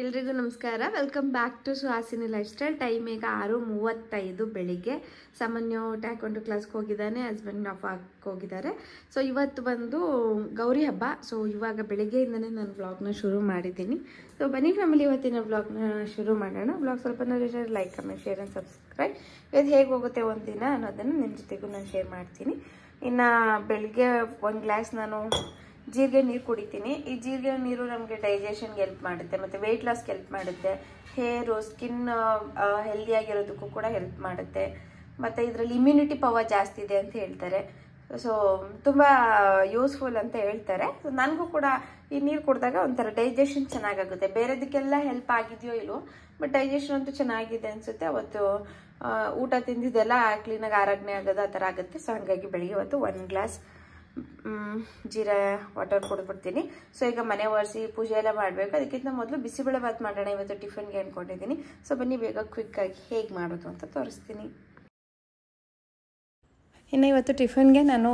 ಎಲ್ರಿಗೂ ನಮಸ್ಕಾರ. Welcome back to Suhasini life style. Time ಈಗ 6:35 ಬೆಳಿಗ್ಗೆ. ಸಾಮಾನ್ಯ ಟ್ಯಾಕ್ವಾಂಡೋ ಕ್ಲಾಸ್ಗೆ ಹೋಗಿದ್ದಾನೆ, ಹಸ್ಬೆಂಡ್ ಆಫ್ ಹೋಗಿದ್ದಾರೆ. ಸೊ ಇವತ್ತು ಬಂದು ಗೌರಿ ಹಬ್ಬ. ಸೊ ಇವಾಗ ಬೆಳಿಗ್ಗೆಯಿಂದನೇ ನಾನು ವ್ಲಾಗ್ನ ಶುರು ಮಾಡಿದ್ದೀನಿ. ಸೊ ಬನ್ನಿ ಫ್ಯಾಮಿಲಿ, ಇವತ್ತಿನ ವ್ಲಾಗ್ನ ಶುರು ಮಾಡೋಣ. ವ್ಲಾಗ್ ಸ್ವಲ್ಪ like, comment, share and subscribe. ಇವತ್ತು ಹೇಗೆ ಹೋಗುತ್ತೆ ಒಂದಿನ ಅನ್ನೋದನ್ನು ನಿಮ್ಮ ಜೊತೆಗೂ ನಾನು ಶೇರ್ ಮಾಡ್ತೀನಿ. ಇನ್ನು ಬೆಳಿಗ್ಗೆ ಒಂದು ಗ್ಲಾಸ್ ನಾನು ಜೀರಿಗೆ ನೀರು ಕುಡಿತೀನಿ. ಈ ಜೀರಿಗೆ ನೀರು ನಮಗೆ ಡೈಜೆಷನ್ಗೆ ಹೆಲ್ಪ್ ಮಾಡುತ್ತೆ, ಮತ್ತು ವೆಯ್ಟ್ ಲಾಸ್ಗೆ ಹೆಲ್ಪ್ ಮಾಡುತ್ತೆ, ಹೇರು ಸ್ಕಿನ್ ಹೆಲ್ದಿಯಾಗಿರೋದಕ್ಕೂ ಕೂಡ ಹೆಲ್ಪ್ ಮಾಡುತ್ತೆ, ಮತ್ತು ಇದರಲ್ಲಿ ಇಮ್ಯುನಿಟಿ ಪವರ್ ಜಾಸ್ತಿ ಇದೆ ಅಂತ ಹೇಳ್ತಾರೆ. ಸೊ ತುಂಬ ಯೂಸ್ಫುಲ್ ಅಂತ ಹೇಳ್ತಾರೆ. ಸೊ ನನಗೂ ಕೂಡ ಈ ನೀರು ಕುಡಿದಾಗ ಒಂಥರ ಡೈಜೆಷನ್ ಚೆನ್ನಾಗಾಗುತ್ತೆ. ಬೇರೆದಕ್ಕೆಲ್ಲ ಹೆಲ್ಪ್ ಆಗಿದೆಯೋ ಇಲ್ವೋ, ಬಟ್ ಡೈಜೆಷನ್ ಅಂತೂ ಚೆನ್ನಾಗಿದೆ ಅನಿಸುತ್ತೆ. ಅವತ್ತು ಊಟ ತಿಂದಿದ್ದೆಲ್ಲ ಕ್ಲೀನಾಗಿ ಆರೋಗ್ಯ ಆಗೋದು ಆ ಥರ ಆಗುತ್ತೆ. ಸೊ ಹಾಗಾಗಿ ಬೆಳಿಗ್ಗೆ ಇವತ್ತು 1 ಗ್ಲಾಸ್ ಜೀರಾ ವಾಟರ್ ಕುಡಿದ್ಬಿಡ್ತೀನಿ. ಸೊ ಈಗ ಮನೆ ಒರೆಸಿ ಪೂಜೆ ಎಲ್ಲ ಮಾಡಬೇಕು. ಅದಕ್ಕಿಂತ ಮೊದಲು ಬಿಸಿಬೇಳೆ ಬಾತ್ ಮಾಡೋಣ ಇವತ್ತು ಟಿಫನ್ಗೆ ಅಂದ್ಕೊಂಡಿದ್ದೀನಿ. ಸೊ ಬನ್ನಿ ಬೇಗ ಕ್ವಿಕ್ಕಾಗಿ ಹೇಗೆ ಮಾಡೋದು ಅಂತ ತೋರಿಸ್ತೀನಿ. ಇನ್ನು ಇವತ್ತು ಟಿಫನ್ಗೆ ನಾನು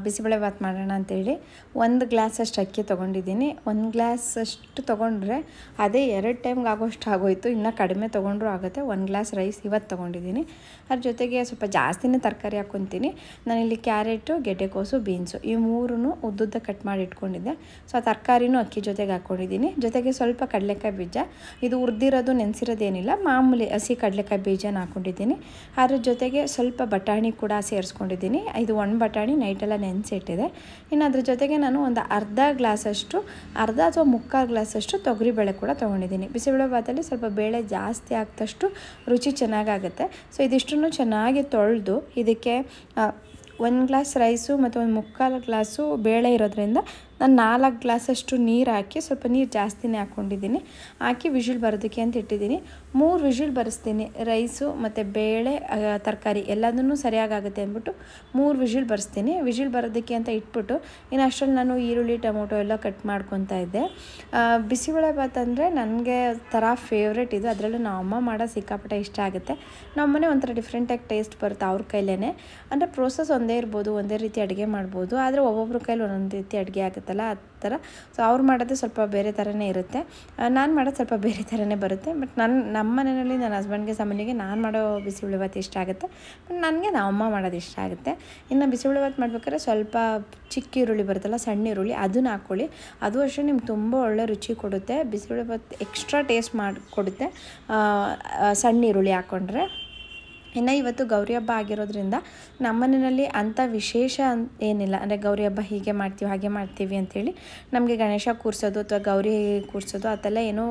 ಬಿಸಿಬೇಳೆ ಬಾತ್ ಮಾಡೋಣ ಅಂತೇಳಿ 1 ಗ್ಲಾಸಷ್ಟು ಅಕ್ಕಿ ತೊಗೊಂಡಿದ್ದೀನಿ. 1 ಗ್ಲಾಸಷ್ಟು ತೊಗೊಂಡ್ರೆ ಅದೇ 2 ಟೈಮ್ಗೆ ಆಗೋಷ್ಟು ಆಗೋಯ್ತು. ಇನ್ನೂ ಕಡಿಮೆ ತೊಗೊಂಡ್ರೂ ಆಗುತ್ತೆ. 1 ಗ್ಲಾಸ್ ರೈಸ್ ಇವತ್ತು ತೊಗೊಂಡಿದ್ದೀನಿ. ಅದ್ರ ಜೊತೆಗೆ ಸ್ವಲ್ಪ ಜಾಸ್ತಿನೇ ತರಕಾರಿ ಹಾಕ್ಕೊತೀನಿ. ನಾನಿಲ್ಲಿ ಕ್ಯಾರೆಟು, ಗೆಡ್ಡೆಕೋಸು, ಬೀನ್ಸು ಈ 3 ಉದ್ದುದ್ದ ಕಟ್ ಮಾಡಿ ಇಟ್ಕೊಂಡಿದ್ದೆ. ಸೊ ಆ ತರಕಾರಿನೂ ಅಕ್ಕಿ ಜೊತೆಗೆ ಹಾಕ್ಕೊಂಡಿದ್ದೀನಿ. ಜೊತೆಗೆ ಸ್ವಲ್ಪ ಕಡಲೆಕಾಯಿ ಬೀಜ, ಇದು ಹುರಿದಿರೋದು ನೆನೆಸಿರೋದೇನಿಲ್ಲ, ಮಾಮೂಲಿ ಹಸಿ ಕಡಲೆಕಾಯಿ ಬೀಜನ ಹಾಕ್ಕೊಂಡಿದ್ದೀನಿ. ಅದ್ರ ಜೊತೆಗೆ ಸ್ವಲ್ಪ ಬಟಾಣಿ ಕೂಡ ಸೇರಿಸ್ಕೊಂಡಿದ್ದೀನಿ. ಇದು 1 ಬಟಾಣಿ ನೈಟೆಲ್ಲ ನೆನೆಸಿಟ್ಟಿದೆ. ಇನ್ನು ಅದ್ರ ಜೊತೆಗೆ ನಾನು ಒಂದು ಅರ್ಧ ಅಥವಾ ಮುಕ್ಕಾಲು ಗ್ಲಾಸಷ್ಟು ತೊಗರಿಬೇಳೆ ಕೂಡ ತೊಗೊಂಡಿದ್ದೀನಿ. ಬಿಸಿಬೇಳೆ ಬಾತಲ್ಲಿ ಸ್ವಲ್ಪ ಬೇಳೆ ಜಾಸ್ತಿ ಹಾಕಿದಷ್ಟು ರುಚಿ ಚೆನ್ನಾಗಾಗುತ್ತೆ. ಸೊ ಇದಿಷ್ಟನ್ನು ಚೆನ್ನಾಗಿ ತೊಳೆದು ಇದಕ್ಕೆ 1 ಗ್ಲಾಸ್ ರೈಸು ಮತ್ತು 1 ಮುಕ್ಕಾಲು ಗ್ಲಾಸು ಬೇಳೆ ಇರೋದ್ರಿಂದ ನಾನು 4 ಗ್ಲಾಸಷ್ಟು ನೀರು ಹಾಕಿ, ಸ್ವಲ್ಪ ನೀರು ಜಾಸ್ತಿನೇ ಹಾಕ್ಕೊಂಡಿದ್ದೀನಿ, ಹಾಕಿ ವಿಷಿಲ್ ಬರೋದಕ್ಕೆ ಅಂತ ಇಟ್ಟಿದ್ದೀನಿ. 3 ವಿಷಿಲ್ ಬರೆಸ್ತೀನಿ. ರೈಸು ಮತ್ತು ಬೇಳೆ, ತರಕಾರಿ ಎಲ್ಲದನ್ನೂ ಸರಿಯಾಗುತ್ತೆ ಅಂದ್ಬಿಟ್ಟು 3 ವಿಷಿಲ್ ಬರೆಸ್ತೀನಿ. ವಿಷಿಲ್ ಬರೋದಕ್ಕೆ ಅಂತ ಇಟ್ಬಿಟ್ಟು ಇನ್ನು ಅಷ್ಟರಲ್ಲಿ ನಾನು ಈರುಳ್ಳಿ, ಟೊಮೊಟೊ ಎಲ್ಲ ಕಟ್ ಮಾಡ್ಕೊತಾ ಇದ್ದೆ. ಬಿಸಿಬೇಳೆ ಬಾತ್ ಅಂದರೆ ನನಗೆ ಥರ ಫೇವ್ರೇಟ್ ಇದು. ಅದರಲ್ಲೂ ನಮ್ಮ ಅಮ್ಮ ಮಾಡೋ ಸಿಕ್ಕಾಪಟ್ಟೆ ಇಷ್ಟ ಆಗುತ್ತೆ. ನಮ್ಮನೆ ಒಂಥರ ಡಿಫ್ರೆಂಟಾಗಿ ಟೇಸ್ಟ್ ಬರುತ್ತೆ ಅವ್ರ ಕೈಲೇ. ಅಂದರೆ ಪ್ರೋಸೆಸ್ ಒಂದೇ ಇರ್ಬೋದು, ಒಂದೇ ರೀತಿ ಅಡುಗೆ ಮಾಡ್ಬೋದು, ಆದರೆ ಒಬ್ಬೊಬ್ರ ಕೈಲಿ ಒಂದೊಂದು ರೀತಿ ಅಡುಗೆ ಆಗುತ್ತೆ ಆ ಥರ. ಸೊ ಅವ್ರು ಮಾಡೋದು ಸ್ವಲ್ಪ ಬೇರೆ ಥರನೇ ಇರುತ್ತೆ, ನಾನು ಮಾಡೋದು ಸ್ವಲ್ಪ ಬೇರೆ ಥರನೇ ಬರುತ್ತೆ. ಬಟ್ ನಮ್ಮ ಮನೆಯಲ್ಲಿ ನನ್ನ ಹಸ್ಬೆಂಡ್ಗೆ ಸಾಮಾನ್ಯಗೆ ನಾನು ಮಾಡೋ ಬಿಸಿಬೇಳೆ ಬಾತ್ ಇಷ್ಟ ಆಗುತ್ತೆ, ಬಟ್ ನನಗೆ ನಮ್ಮಮ್ಮ ಮಾಡೋದು ಇಷ್ಟ ಆಗುತ್ತೆ. ಇನ್ನು ಬಿಸಿಬೇಳೆ ಬಾತ್ ಮಾಡ್ಬೇಕಾದ್ರೆ ಸ್ವಲ್ಪ ಚಿಕ್ಕ ಈರುಳ್ಳಿ ಬರುತ್ತಲ್ಲ, ಸಣ್ಣ ಈರುಳ್ಳಿ, ಅದನ್ನ ಹಾಕ್ಕೊಳ್ಳಿ. ಅದು ಅಷ್ಟೇ ನಿಮ್ಗೆ ತುಂಬ ಒಳ್ಳೆ ರುಚಿ ಕೊಡುತ್ತೆ. ಬಿಸಿಬೇಳೆ ಬಾತ್ ಎಕ್ಸ್ಟ್ರಾ ಟೇಸ್ಟ್ ಮಾಡಿಕೊಡುತ್ತೆ ಸಣ್ಣ ಈರುಳ್ಳಿ ಹಾಕ್ಕೊಂಡ್ರೆ. ಇನ್ನು ಇವತ್ತು ಗೌರಿ ಹಬ್ಬ ಆಗಿರೋದ್ರಿಂದ ನಮ್ಮನೆಯಲ್ಲಿ ಅಂಥ ವಿಶೇಷ ಏನಿಲ್ಲ. ಅಂದರೆ ಗೌರಿ ಹಬ್ಬ ಹೀಗೆ ಮಾಡ್ತೀವಿ ಹಾಗೆ ಮಾಡ್ತೀವಿ ಅಂಥೇಳಿ ನಮಗೆ ಗಣೇಶ ಕೂರಿಸೋದು ಅಥವಾ ಗೌರಿ ಕೂರಿಸೋದು ಅದೆಲ್ಲ ಏನೂ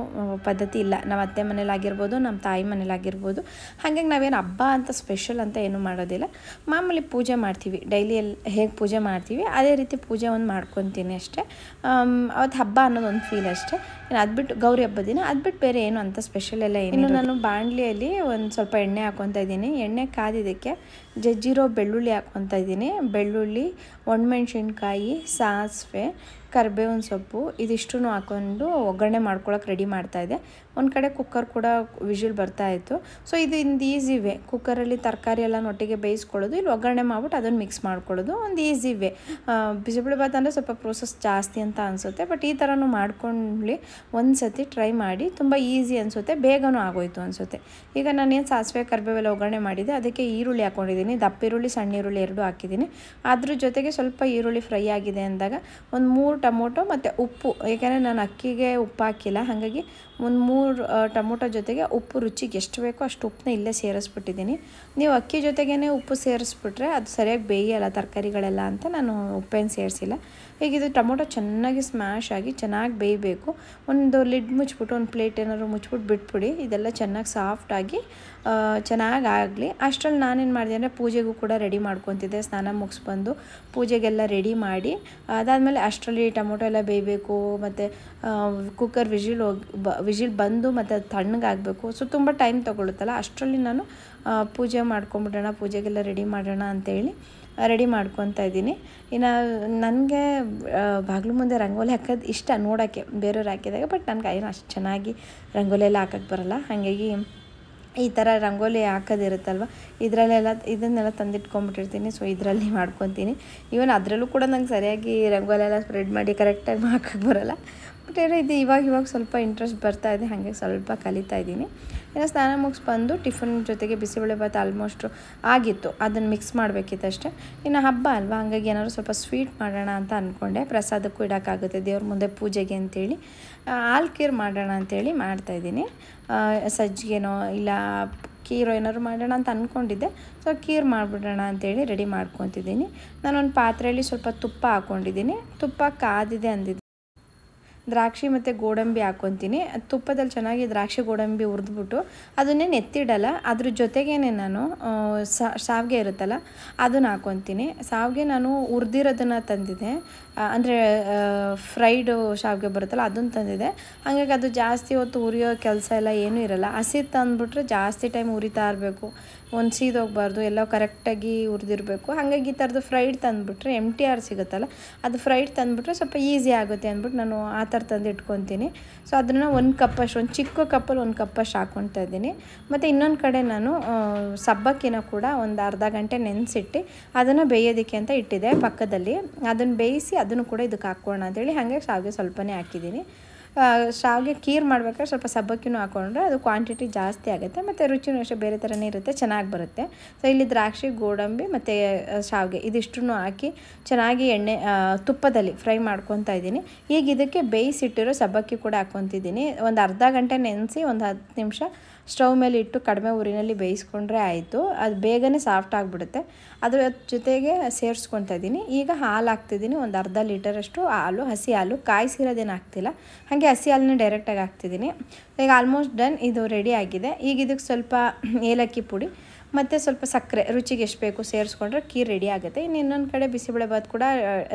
ಪದ್ಧತಿ ಇಲ್ಲ. ನಮ್ಮ ಅತ್ತೆ ಮನೇಲಾಗಿರ್ಬೋದು, ನಮ್ಮ ತಾಯಿ ಮನೇಲಾಗಿರ್ಬೋದು. ಹಾಗಾಗಿ ನಾವೇನು ಹಬ್ಬ ಅಂತ ಸ್ಪೆಷಲ್ ಅಂತ ಏನೂ ಮಾಡೋದಿಲ್ಲ. ಮಾಮೂಲಿ ಪೂಜೆ ಮಾಡ್ತೀವಿ, ಡೈಲಿ ಹೇಗೆ ಪೂಜೆ ಮಾಡ್ತೀವಿ ಅದೇ ರೀತಿ ಪೂಜೆ ಒಂದು ಮಾಡ್ಕೊತೀನಿ ಅಷ್ಟೇ. ಅವತ್ತು ಹಬ್ಬ ಅನ್ನೋದು ಒಂದು ಫೀಲ್ ಅಷ್ಟೇ. ಇನ್ನು ಅದ್ಬಿಟ್ಟು ಗೌರಿ ಹಬ್ಬ ದಿನ ಅದ್ಬಿಟ್ಟು ಬೇರೆ ಏನು ಅಂತ ಸ್ಪೆಷಲ್ ಎಲ್ಲ ಏನು. ಇನ್ನು ನಾನು ಬಾಣಲಿಯಲ್ಲಿ ಒಂದು ಸ್ವಲ್ಪ ಎಣ್ಣೆ ಹಾಕ್ಕೊತಾ ಇದ್ದೀನಿ. ಎಣ್ಣೆ ಕಾದಿದ್ದಕ್ಕೆ ಜಜ್ಜಿರೋ ಬೆಳ್ಳುಳ್ಳಿ ಹಾಕ್ಕೊತಾ ಇದ್ದೀನಿ. ಬೆಳ್ಳುಳ್ಳಿ, ಒಣಮೆಣ್ಸಿನ್ಕಾಯಿ, ಸಾಸಿವೆ, ಕರಿಬೇವಿನ ಸೊಪ್ಪು ಇದಿಷ್ಟು ಹಾಕ್ಕೊಂಡು ಒಗ್ಗರಣೆ ಮಾಡ್ಕೊಳಕ್ಕೆ ರೆಡಿ ಮಾಡ್ತಾಯಿದ್ದೆ. ಒಂದು ಕಡೆ ಕುಕ್ಕರ್ ಕೂಡ ವಿಷಿಲ್ ಬರ್ತಾಯಿತ್ತು. ಸೊ ಇದು ಈಸಿ ವೇ. ಕುಕ್ಕರಲ್ಲಿ ತರಕಾರಿ ಎಲ್ಲ ಒಟ್ಟಿಗೆ ಬೇಯಿಸ್ಕೊಳ್ಳೋದು, ಇಲ್ಲಿ ಒಗ್ಗರಣೆ ಮಾಡ್ಬಿಟ್ಟು ಅದನ್ನು ಮಿಕ್ಸ್ ಮಾಡ್ಕೊಳ್ಳೋದು ಒಂದು ಈಸಿ ವೇ. ಬಿಸಿಬೇಳೆ ಬಾತ್ ಅಂದರೆ ಸ್ವಲ್ಪ ಪ್ರೋಸೆಸ್ ಜಾಸ್ತಿ ಅಂತ ಅನಿಸುತ್ತೆ, ಬಟ್ ಈ ಥರನೂ ಮಾಡ್ಕೊಳ್ಳಿ. ಒಂದು ಸತಿ ಟ್ರೈ ಮಾಡಿ, ತುಂಬ ಈಸಿ ಅನಿಸುತ್ತೆ, ಬೇಗನೂ ಆಗೋಯ್ತು ಅನಿಸುತ್ತೆ. ಈಗ ನಾನೇನು ಸಾಸಿವೆ ಕರಿಬೇವೆಲ್ಲ ಒಗ್ಗರಣೆ ಮಾಡಿದ್ದೆ, ಅದಕ್ಕೆ ಈರುಳ್ಳಿ ಹಾಕ್ಕೊಂಡಿದ್ದೀನಿ. ದಪ್ಪ ಈರುಳ್ಳಿ, ಸಣ್ಣ ಈರುಳ್ಳಿ 2 ಹಾಕಿದ್ದೀನಿ. ಅದ್ರ ಜೊತೆಗೆ ಸ್ವಲ್ಪ ಈರುಳ್ಳಿ ಫ್ರೈ ಆಗಿದೆ ಅಂದಾಗ ಒಂದು 3 ಟೊಮೊಟೊ ಮತ್ತು ಉಪ್ಪು, ಏಕೆಂದರೆ ನಾನು ಅಕ್ಕಿಗೆ ಉಪ್ಪು ಹಾಕಿಲ್ಲ, ಹಾಗಾಗಿ ಒಂದು 3 ಟೊಮೊಟೊ ಜೊತೆಗೆ ಉಪ್ಪು ರುಚಿಗೆ ಎಷ್ಟು ಬೇಕೋ ಅಷ್ಟು ಉಪ್ಪನ್ನ ಇಲ್ಲೇ ಸೇರಿಸ್ಬಿಟ್ಟಿದ್ದೀನಿ. ನೀವು ಅಕ್ಕಿ ಜೊತೆಗೇ ಉಪ್ಪು ಸೇರಿಸ್ಬಿಟ್ರೆ ಅದು ಸರಿಯಾಗಿ ಬೇಯಲ್ಲ ತರಕಾರಿಗಳೆಲ್ಲ ಅಂತ ನಾನು ಉಪ್ಪೇನು ಸೇರಿಸಿಲ್ಲ. ಈಗ ಇದು ಟೊಮೊಟೊ ಚೆನ್ನಾಗಿ ಸ್ಮ್ಯಾಶ್ ಆಗಿ ಚೆನ್ನಾಗಿ ಬೇಯಬೇಕು. ಒಂದು ಲಿಡ್ ಮುಚ್ಚಿಬಿಟ್ಟು, ಒಂದು ಪ್ಲೇಟ್ ಏನಾದ್ರು ಮುಚ್ಚಿಬಿಟ್ಟು ಬಿಟ್ಬಿಡಿ. ಇದೆಲ್ಲ ಚೆನ್ನಾಗಿ ಸಾಫ್ಟಾಗಿ ಚೆನ್ನಾಗಿ ಆಗಲಿ. ಅಷ್ಟರಲ್ಲಿ ನಾನೇನು ಮಾಡಿದೆ ಅಂದರೆ ಪೂಜೆಗೂ ಕೂಡ ರೆಡಿ ಮಾಡ್ಕೊತಿದ್ದೆ. ಸ್ನಾನ ಮುಗಿಸ್ಬಂದು ಪೂಜೆಗೆಲ್ಲ ರೆಡಿ ಮಾಡಿ ಅದಾದಮೇಲೆ ಅಷ್ಟರಲ್ಲಿ ಟೊಮೊಟೊ ಎಲ್ಲ ಬೇಯಬೇಕು, ಮತ್ತು ಕುಕ್ಕರ್ ವಿಷಿಲ್ ಬಂದು ಮತ್ತು ಅದು ತಣ್ಣಗಾಗಬೇಕು. ಸೊ ತುಂಬ ಟೈಮ್ ತೊಗೊಳುತ್ತಲ್ಲ, ಅಷ್ಟರಲ್ಲಿ ನಾನು ಪೂಜೆ ಮಾಡ್ಕೊಂಬಿಡೋಣ, ಪೂಜೆಗೆಲ್ಲ ರೆಡಿ ಮಾಡೋಣ ಅಂತೇಳಿ ರೆಡಿ ಮಾಡ್ಕೊತಾ ಇದ್ದೀನಿ. ಇನ್ನು ನನಗೆ ಬಾಗಿಲು ಮುಂದೆ ರಂಗೋಲಿ ಹಾಕೋದು ಇಷ್ಟ ನೋಡೋಕ್ಕೆ, ಬೇರೆಯವ್ರು ಹಾಕಿದಾಗ. ಬಟ್ ನನಗೆ ಏನು ಅಷ್ಟು ಚೆನ್ನಾಗಿ ರಂಗೋಲಿ ಎಲ್ಲ ಹಾಕೋಕ್ಕೆ ಬರೋಲ್ಲ. ಹಾಗಾಗಿ ಈ ಥರ ರಂಗೋಲಿ ಹಾಕೋದಿರುತ್ತಲ್ವ, ಇದನ್ನೆಲ್ಲ ತಂದಿಟ್ಕೊಂಡ್ಬಿಟ್ಟಿರ್ತೀನಿ. ಸೊ ಇದರಲ್ಲಿ ಮಾಡ್ಕೊತೀನಿ. ಈವನ್ ಅದರಲ್ಲೂ ಕೂಡ ನಂಗೆ ಸರಿಯಾಗಿ ರಂಗೋಲಿ ಎಲ್ಲ ಸ್ಪ್ರೆಡ್ ಮಾಡಿ ಕರೆಕ್ಟಾಗಿ ಹಾಕೋಕ್ಕೆ ಬರೋಲ್ಲ. ಬಟ್ ಏನೋ ಇದು ಇವಾಗ ಸ್ವಲ್ಪ ಇಂಟ್ರೆಸ್ಟ್ ಬರ್ತಾ ಇದೆ, ಹಾಗೆ ಸ್ವಲ್ಪ ಕಲಿತಾ ಇದ್ದೀನಿ. ಇನ್ನು ಸ್ನಾನ ಮುಗಿಸ್ ಬಂದು ಟಿಫನ್ ಜೊತೆಗೆ ಬಿಸಿಬೇಳೆಭಾತ್ ಆಲ್ಮೋಸ್ಟು ಆಗಿತ್ತು, ಅದನ್ನು ಮಿಕ್ಸ್ ಮಾಡಬೇಕಿತ್ತು ಅಷ್ಟೇ. ಇನ್ನು ಹಬ್ಬ ಅಲ್ವಾ, ಹಂಗಾಗಿ ಏನಾದ್ರು ಸ್ವಲ್ಪ ಸ್ವೀಟ್ ಮಾಡೋಣ ಅಂತ ಅಂದ್ಕೊಂಡೆ. ಪ್ರಸಾದಕ್ಕೂ ಇಡೋಕ್ಕಾಗುತ್ತೆ ದೇವ್ರ ಮುಂದೆ ಪೂಜೆಗೆ ಅಂತೇಳಿ ಹಾಲು ಖೀರ್ ಮಾಡೋಣ ಅಂಥೇಳಿ ಮಾಡ್ತಾಯಿದ್ದೀನಿ. ಸಜ್ಜಿಗೆನೋ ಇಲ್ಲ ಖೀರೋ ಏನಾದ್ರು ಮಾಡೋಣ ಅಂತ ಅಂದ್ಕೊಂಡಿದ್ದೆ. ಸೊ ಖೀರ್ ಮಾಡಿಬಿಡೋಣ ಅಂಥೇಳಿ ರೆಡಿ ಮಾಡ್ಕೊತಿದ್ದೀನಿ. ನಾನೊಂದು ಪಾತ್ರೆಯಲ್ಲಿ ಸ್ವಲ್ಪ ತುಪ್ಪ ಹಾಕ್ಕೊಂಡಿದ್ದೀನಿ. ತುಪ್ಪ ಕಾದಿದೆ ಅಂದಿದ್ದೆ, ದ್ರಾಕ್ಷಿ ಮತ್ತು ಗೋಡಂಬಿ ಹಾಕ್ಕೊತೀನಿ. ತುಪ್ಪದಲ್ಲಿ ಚೆನ್ನಾಗಿ ದ್ರಾಕ್ಷಿ ಗೋಡಂಬಿ ಹುರಿದ್ಬಿಟ್ಟು ಅದನ್ನೇ ಎತ್ತಿಡಲ್ಲ, ಅದ್ರ ಜೊತೆಗೇ ನಾನು ಶಾವಿಗೆ ಇರುತ್ತಲ್ಲ ಅದನ್ನು ಹಾಕ್ಕೊತೀನಿ. ಶಾವಿಗೆ ನಾನು ಹುರಿದಿರೋದನ್ನು ತಂದಿದ್ದೆ, ಅಂದರೆ ಫ್ರೈಡು ಶಾವಿಗೆ ಬರುತ್ತಲ್ಲ ಅದನ್ನು ತಂದಿದ್ದೆ. ಹಾಗಾಗಿ ಅದು ಜಾಸ್ತಿ ಹೊತ್ತು ಹುರಿಯೋ ಕೆಲಸ ಎಲ್ಲ ಏನೂ ಇರೋಲ್ಲ. ಹಸಿ ತಂದುಬಿಟ್ರೆ ಜಾಸ್ತಿ ಟೈಮ್ ಹುರಿತಾ ಇರಬೇಕು, ಒಂದು ಸೀದೋಗಬಾರ್ದು, ಎಲ್ಲ ಕರೆಕ್ಟಾಗಿ ಹುರಿದಿರಬೇಕು. ಹಾಗಾಗಿ ಈ ಥರದ್ದು ಫ್ರೈಡ್ ತಂದುಬಿಟ್ರೆ MTR ಸಿಗುತ್ತಲ್ಲ, ಅದು ಫ್ರೈಡ್ ತಂದುಬಿಟ್ರೆ ಸ್ವಲ್ಪ ಈಸಿ ಆಗುತ್ತೆ ಅಂದ್ಬಿಟ್ಟು ನಾನು ಆ ಥರ ತಂದು ಇಟ್ಕೊತೀನಿ. ಸೊ ಅದನ್ನು ಒಂದು ಕಪ್ಪಷ್ಟು, ಒಂದು ಚಿಕ್ಕ ಕಪ್ಪಲ್ಲಿ ಒಂದು ಕಪ್ಪಷ್ಟು ಹಾಕ್ಕೊಳ್ತಾ ಇದ್ದೀನಿ. ಮತ್ತು ಇನ್ನೊಂದು ಕಡೆ ನಾನು ಸಬ್ಬಕ್ಕಿನ ಕೂಡ ಒಂದು ಅರ್ಧ ಗಂಟೆ ನೆನೆಸಿಟ್ಟು ಅದನ್ನು ಬೇಯೋದಕ್ಕೆ ಅಂತ ಇಟ್ಟಿದ್ದೆ ಪಕ್ಕದಲ್ಲಿ. ಅದನ್ನು ಬೇಯಿಸಿ ಅದನ್ನು ಕೂಡ ಇದಕ್ಕೆ ಹಾಕ್ಕೋಣ ಅಂತೇಳಿ ಹಾಗೆ ಶಾವಿಗೆ ಸ್ವಲ್ಪನೇ ಹಾಕಿದ್ದೀನಿ. ಶಾವಿಗೆ ಖೀರ್ ಮಾಡ್ಬೇಕಾದ್ರೆ ಸ್ವಲ್ಪ ಸಬ್ಬಕ್ಕಿನೂ ಹಾಕ್ಕೊಂಡ್ರೆ ಅದು ಕ್ವಾಂಟಿಟಿ ಜಾಸ್ತಿ ಆಗುತ್ತೆ, ಮತ್ತು ರುಚಿನೂ ಅಷ್ಟೇ ಬೇರೆ ಥರನೇ ಇರುತ್ತೆ, ಚೆನ್ನಾಗಿ ಬರುತ್ತೆ. ಸೊ ಇಲ್ಲಿ ದ್ರಾಕ್ಷಿ ಗೋಡಂಬಿ ಮತ್ತು ಶಾವಿಗೆ ಇದಿಷ್ಟನ್ನು ಹಾಕಿ ಚೆನ್ನಾಗಿ ತುಪ್ಪದಲ್ಲಿ ಫ್ರೈ ಮಾಡ್ಕೊತಾ ಇದ್ದೀನಿ. ಈಗ ಇದಕ್ಕೆ ಬೇಯಿಸಿಟ್ಟಿರೋ ಸಬ್ಬಕ್ಕಿ ಕೂಡ ಹಾಕ್ಕೊತಿದ್ದೀನಿ. ಒಂದು ಅರ್ಧ ಗಂಟೆ ನೆನೆಸಿ ಒಂದು 10 ನಿಮಿಷ ಸ್ಟವ್ ಮೇಲೆ ಇಟ್ಟು ಕಡಿಮೆ ಉರಿನಲ್ಲಿ ಬೇಯಿಸ್ಕೊಂಡ್ರೆ ಆಯಿತು. ಅದು ಬೇಗನೆ ಸಾಫ್ಟ್ ಆಗಿಬಿಡುತ್ತೆ. ಅದ್ರ ಜೊತೆಗೆ ಸೇರಿಸ್ಕೊತಾ ಇದ್ದೀನಿ. ಈಗ ಹಾಲು ಹಾಕ್ತಿದ್ದೀನಿ, ಒಂದು ಅರ್ಧ ಲೀಟರಷ್ಟು ಹಾಲು, ಹಸಿ ಹಾಲು, ಕಾಯಿಸಿರೋದೇನು ಹಾಕ್ತಿಲ್ಲ, ಹಾಗೆ ಹಸಿ ಹಾಲನ್ನ ಡೈರೆಕ್ಟಾಗಿ ಹಾಕ್ತಿದ್ದೀನಿ. ಈಗ ಆಲ್ಮೋಸ್ಟ್ ಡನ್, ಇದು ರೆಡಿ ಆಗಿದೆ. ಈಗ ಇದಕ್ಕೆ ಸ್ವಲ್ಪ ಏಲಕ್ಕಿ ಪುಡಿ ಮತ್ತು ಸ್ವಲ್ಪ ಸಕ್ಕರೆ ರುಚಿಗೆ ಎಷ್ಟು ಬೇಕು ಸೇರಿಸ್ಕೊಂಡ್ರೆ ಖೀರ್ ರೆಡಿ ಆಗುತ್ತೆ. ಇನ್ನು ಇನ್ನೊಂದು ಕಡೆ ಬಿಸಿಬೇಳೆಭಾತ್ ಕೂಡ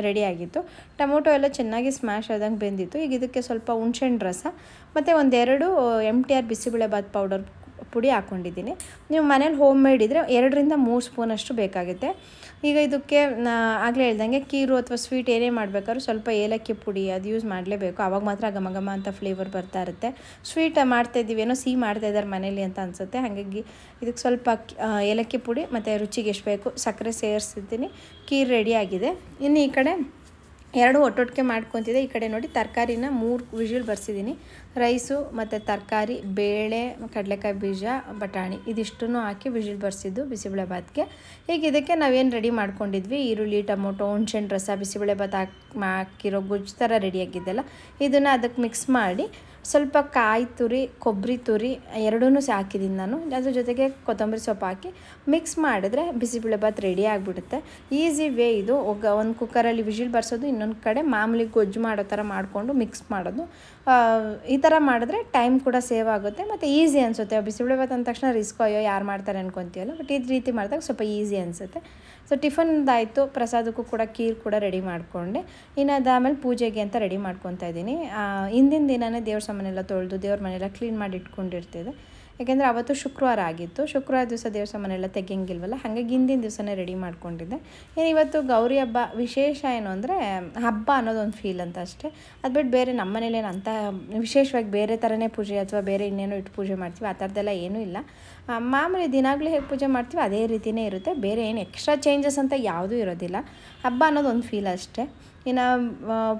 ರೆಡಿಯಾಗಿತ್ತು. ಟೊಮೊಟೊ ಎಲ್ಲ ಚೆನ್ನಾಗಿ ಸ್ಮ್ಯಾಶ್ ಆದಂಗೆ ಬೆಂದಿತ್ತು. ಈಗ ಇದಕ್ಕೆ ಸ್ವಲ್ಪ ಹುಣ್ಸೆಹಣ್ಣು ರಸ ಮತ್ತು ಒಂದೆರಡು MTR ಬಿಸಿಬೇಳೆಭಾತ್ ಪೌಡರ್ ಪುಡಿ ಹಾಕ್ಕೊಂಡಿದ್ದೀನಿ. ನೀವು ಮನೇಲಿ ಹೋಮ್ ಮೇಡ್ ಇದ್ದರೆ 2 ರಿಂದ 3 ಸ್ಪೂನಷ್ಟು ಬೇಕಾಗುತ್ತೆ. ಈಗ ಇದಕ್ಕೆ ಆಗಲೇ ಹೇಳ್ದಂಗೆ ಖೀರು ಅಥವಾ ಸ್ವೀಟ್ ಏನೇ ಮಾಡಬೇಕಾದ್ರೂ ಸ್ವಲ್ಪ ಏಲಕ್ಕಿ ಪುಡಿ ಅದು ಯೂಸ್ ಮಾಡಲೇಬೇಕು, ಆವಾಗ ಮಾತ್ರ ಘಮ ಘಮ ಅಂತ ಫ್ಲೇವರ್ ಬರ್ತಾ ಇರುತ್ತೆ. ಸ್ವೀಟ್ ಮಾಡ್ತಾಯಿದ್ದೀವಿ ಏನೋ ಸಿಹಿ ಮಾಡ್ತಾಯಿದ್ದಾರೆ ಮನೇಲಿ ಅಂತ ಅನಿಸುತ್ತೆ. ಹಾಗಾಗಿ ಇದಕ್ಕೆ ಸ್ವಲ್ಪ ಏಲಕ್ಕಿ ಪುಡಿ ಮತ್ತು ರುಚಿಗೆ ಎಷ್ಟು ಬೇಕು ಸಕ್ಕರೆ ಸೇರಿಸಿದ್ದೀನಿ. ಖೀರ್ ರೆಡಿಯಾಗಿದೆ. ಇನ್ನು ಈ ಕಡೆ 2 ಒಟ್ಟೊಟ್ಟಿಗೆ ಮಾಡ್ಕೊತಿದ್ದೆ. ಈ ಕಡೆ ನೋಡಿ ತರಕಾರಿನ 3 ವಿಷಿಲ್ ಬರ್ಸಿದ್ದೀನಿ. ರೈಸು ಮತ್ತು ತರಕಾರಿ, ಬೇಳೆ, ಕಡಲೆಕಾಯಿ ಬೀಜ, ಬಟಾಣಿ ಇದಿಷ್ಟನ್ನು ಹಾಕಿ ವಿಷಿಲ್ ಬರ್ಸಿದ್ದು ಬಿಸಿಬೇಳೆಭಾತ್ಗೆ. ಈಗ ಇದಕ್ಕೆ ನಾವೇನು ರೆಡಿ ಮಾಡ್ಕೊಂಡಿದ್ವಿ, ಈರುಳ್ಳಿ, ಟೊಮೊಟೊ, ಹುಣ್ಸೆಹಣ್ಣು ರಸ, ಬಿಸಿಬೇಳೆಭಾತ್ ಹಾಕಿರೋ ಗೊಜ್ಜು ಥರ ರೆಡಿಯಾಗಿದ್ದೆಲ್ಲ ಇದನ್ನು ಅದಕ್ಕೆ ಮಿಕ್ಸ್ ಮಾಡಿ ಸ್ವಲ್ಪ ಕಾಯಿ ತುರಿ, ಕೊಬ್ಬರಿ ತುರಿ ಎರಡೂ ಹಾಕಿದ್ದೀನಿ ನಾನು. ಅದ್ರ ಜೊತೆಗೆ ಕೊತ್ತಂಬರಿ ಸೊಪ್ಪು ಹಾಕಿ ಮಿಕ್ಸ್ ಮಾಡಿದ್ರೆ ಬಿಸಿಬೇಳೆಭಾತ್ ರೆಡಿ ಆಗಿಬಿಡುತ್ತೆ. ಈಸಿ ವೇ ಇದು. ಒಂದು ಕುಕ್ಕರಲ್ಲಿ ವಿಷಿಲ್ ಬರ್ಸೋದು, ಇನ್ನೊಂದು ಕಡೆ ಮಾಮೂಲಿ ಗೊಜ್ಜು ಮಾಡೋ ಥರ ಮಾಡಿಕೊಂಡು ಮಿಕ್ಸ್ ಮಾಡೋದು. ಈ ಥರ ಮಾಡಿದ್ರೆ ಟೈಮ್ ಕೂಡ ಸೇವ್ ಆಗುತ್ತೆ ಮತ್ತು ಈಸಿ ಅನಿಸುತ್ತೆ. ಬಿಸಿಬೇಳೆಭಾತ್ ಅಂದ ತಕ್ಷಣ ರಿಸ್ಕ್, ಅಯ್ಯೋ ಯಾರು ಮಾಡ್ತಾರೆ ಅಂದ್ಕೊತೀವಲ್ಲ, ಬಟ್ ಈ ರೀತಿ ಮಾಡಿದಾಗ ಸ್ವಲ್ಪ ಈಸಿ ಅನಿಸುತ್ತೆ. ಸೊ ಟಿಫನ್ದಾಯಿತು, ಪ್ರಸಾದಕ್ಕೂ ಕೂಡ ಖೀರ್ ಕೂಡ ರೆಡಿ ಮಾಡಿಕೊಂಡೆ. ಇನ್ನು ಅದಾದಮೇಲೆ ಪೂಜೆಗೆ ಅಂತ ರೆಡಿ ಮಾಡ್ಕೊತಾ ಇದ್ದೀನಿ. ಹಿಂದಿನ ದಿನವೇ ದೇವ್ರ ಸಾಮಾನೆಲ್ಲ ತೊಳೆದು ದೇವ್ರ ಮನೆಯೆಲ್ಲ ಕ್ಲೀನ್ ಮಾಡಿ ಇಟ್ಕೊಂಡಿರ್ತಿದ್ದೆ. ಯಾಕೆಂದರೆ ಅವತ್ತು ಶುಕ್ರವಾರ ಆಗಿತ್ತು. ಶುಕ್ರವಾರ ದಿವಸ ದೇವ್ರ ಸಾಮಾನೆಲ್ಲ ತೆಗಿಯಂಗಿಲ್ವಲ್ಲ, ಹಾಗಾಗಿ ಹಿಂದಿನ ದಿವಸನೇ ರೆಡಿ ಮಾಡ್ಕೊಂಡಿದ್ದೆ. ಇವತ್ತು ಗೌರಿ ಹಬ್ಬ. ವಿಶೇಷ ಏನು ಅಂದರೆ ಹಬ್ಬ ಅನ್ನೋದೊಂದು ಫೀಲ್ ಅಂತ ಅಷ್ಟೇ. ಅದು ಬಿಟ್ಟು ಬೇರೆ ನಮ್ಮ ಮನೇಲೇನು ಅಂತ ವಿಶೇಷವಾಗಿ ಬೇರೆ ಥರನೇ ಪೂಜೆ ಅಥವಾ ಬೇರೆ ಇನ್ನೇನೋ ಇಟ್ಟು ಪೂಜೆ ಮಾಡ್ತೀವಿ ಆ ಥರದ್ದೆಲ್ಲ ಏನೂ ಇಲ್ಲ. ಮಾಮೂಲಿ ದಿನಾಗಲೂ ಹೇಗೆ ಪೂಜೆ ಮಾಡ್ತೀವಿ ಅದೇ ರೀತಿಯೇ ಇರುತ್ತೆ. ಬೇರೆ ಏನು ಎಕ್ಸ್ಟ್ರಾ ಚೇಂಜಸ್ ಅಂತ ಯಾವುದೂ ಇರೋದಿಲ್ಲ. ಹಬ್ಬ ಅನ್ನೋದೊಂದು ಫೀಲ್ ಅಷ್ಟೇ. ಇನ್ನು